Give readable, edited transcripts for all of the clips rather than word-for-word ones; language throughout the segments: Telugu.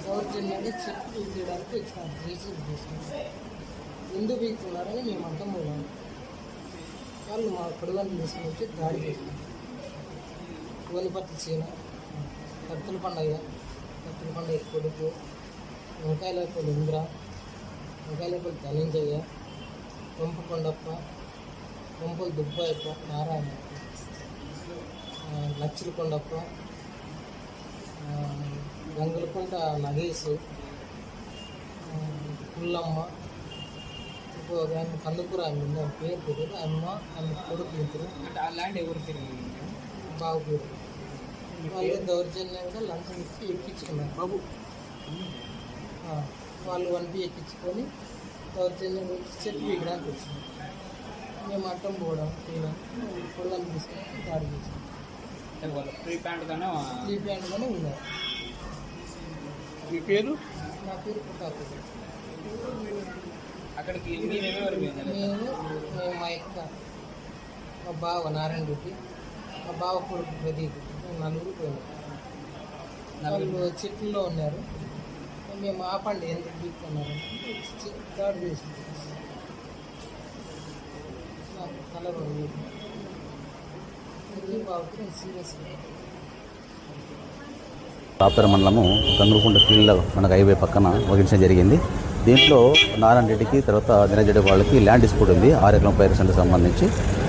దౌర్జన్యంగా చెట్లు తీయడానికి వచ్చినారు. రీసీవ్ చేసుకున్నారు. ఎందుకు వీక్కున్నారని మేము అంతం పోయాము. వాళ్ళు మా కొడువని తీసుకుని వచ్చి దాడి చేసినారు. గోనిపత్తి చీన, కత్తుల పండుగ కొడుకు, వంకాయలపల్లి ఇంద్ర, వంకాయలపల్లి ధనంజయ్య, పంపు కొండప్ప, పంపుల దుబ్బాయప్ప, నారాయణ, లక్షల కొండప్ప, గంగులకుంట నగేశు, పుల్లమ్మ, ఇంకొక ఆమె కందుకూర ఆమె ఉంది. ఆమె పేరు తెలియదు. ఆమె కొడుకు ఇద్దరు. అంటే ఆ ల్యాండ్ ఎవరి పేరు? బాబు పేరు. వాళ్ళు దౌర్జన్యంగా లంచం ఇచ్చి ఎక్కించుకున్నారు. బాబు వాళ్ళు వన్పి ఎక్కించుకొని దౌర్జన్యంగా వచ్చి చెట్టు వీగడానికి వచ్చింది. మేము అడ్డం పోవడం పొడవని తీసుకొని దాడి చేసాం. ప్రీ ప్యాంట్గానే ఉన్నారు. మీ పేరు? నా పేరు ప్రతాప్. అక్కడికి మేము మా యొక్క మా బావ నారాయణ రెడ్డి, మా బావ కొడుకు ప్రదీప్, మేము నలుగురు పోయినాం. వాళ్ళు చెట్లలో ఉన్నారు. మేము ఆపండి ఎందుకు బీక్కున్నారు దాడి చేసి నాకు తల బాబుకి నేను సీరియస్గా. రాపేర మండలము గంగులకుంట ఫీల్డ్లో మనకు హైవే పక్కన వగించడం జరిగింది. దీంట్లో నారాయణ రెడ్డికి తర్వాత నిరంజన్ వాళ్ళకి ల్యాండ్ డిస్ప్యూట్ ఉంది 6 ఎకరం పైరసెంట్కి సంబంధించి.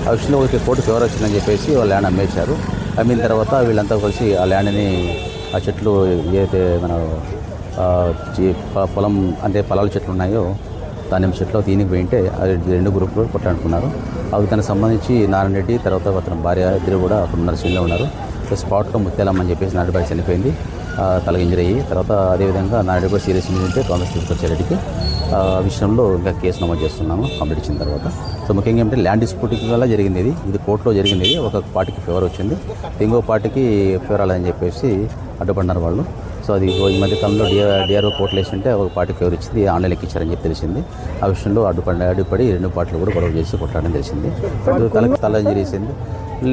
ఆ విషయంలో ఒక కోర్టు ఫేవర్ వచ్చిందని చెప్పేసి వాళ్ళు ల్యాండ్ అమ్మేశారు. అమ్మిన తర్వాత వీళ్ళంతా కలిసి ఆ ల్యాండ్ని ఆ చెట్లు ఏదైతే మన పొలం అంటే పొలాల చెట్లు ఉన్నాయో దానిమ్మ చెట్లు దీనికి పోయింటే అది 2 గ్రూపులు కొట్టాడుకున్నారు. అవి దానికి సంబంధించి నారాయణ రెడ్డి తర్వాత అతని భార్య ఇద్దరు కూడా అక్కడ ఉన్నారు, సీన్లో ఉన్నారు. స్పాట్లో ముత్యాలమ్మని చెప్పేసి నాయుడుబాయి చనిపోయింది, తలకి ఇంజరీ అయ్యి. తర్వాత అదేవిధంగా నాయుడు కూడా సీరియస్ ఇంజరీ ఉంటే కాంగ్రెస్ తీసుకొచ్చేరెడ్డికి ఆ విషయంలో ఇంకా కేసు నమోదు చేస్తున్నాము కంప్లీట్ ఇచ్చిన తర్వాత. సో ముఖ్యంగా ఏమంటే ల్యాండ్ డిస్ప్యూట్ వల్ల జరిగింది ఇది కోర్టులో జరిగింది. ఒక పార్టీకి ఫేవర్ వచ్చింది, ఇంకో పార్టీకి ఫేవర్ అవ్వాలని చెప్పేసి అడ్డుపడినారు వాళ్ళు. సో అది ఈ మధ్య కాలంలో డిఆర్ఓ కోర్టులు వేసింటే ఒక పార్టీ ఫేవర్ ఇచ్చింది, ఆన్లైన్ ఎక్కించారని చెప్పి తెలిసింది. ఆ విషయంలో అడ్డుపడి 2 పార్టీలు కూడా గొడవ చేసి కొట్టాడని తెలిసింది. తల ఇంజరీ చేసింది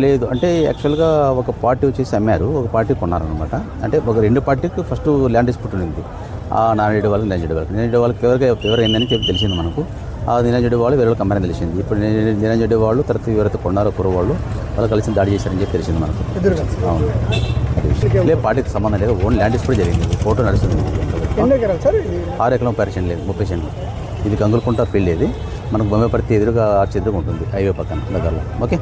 లేదు అంటే యాక్చువల్గా ఒక పార్టీ వచ్చేసి అమ్మారు, ఒక పార్టీ కొన్నారనమాట. అంటే ఒక 2 పార్టీకి ఫస్ట్ ల్యాండ్ డిస్ప్యూట్ ఉంది. ఆ నారాయణ వాళ్ళకి నిరంజన్ వాళ్ళకి ఫేవర్ అయిందని చెప్పి తెలిసింది మనకు. ఆ నిరంజన్ వాళ్ళు వేరే వాళ్ళకి అమ్మారని తెలిసింది. ఇప్పుడు నిరంజన్ వాళ్ళు తర్వాత ఎవరైతే కొన్నారో కుర్రవాళ్ళు వాళ్ళు కలిసి దాడి చేశారని చెప్పి తెలిసింది మనకు. అవును, లేదు పార్టీకి సంబంధం లేదు, ఓన్ ల్యాండ్ డిస్ప్యూట్ జరిగింది, కోర్టు నడుస్తుంది. 6 ఎకరం పైరసెంట్ లేదు, 30 సెంట్లు. ఇది గంగులకుంట ఫీల్డ్, ఇది మనకు బొమ్మపర్తి ఎదురుగా ఉంటుంది హైవే పక్కన దగ్గరలో. ఓకే.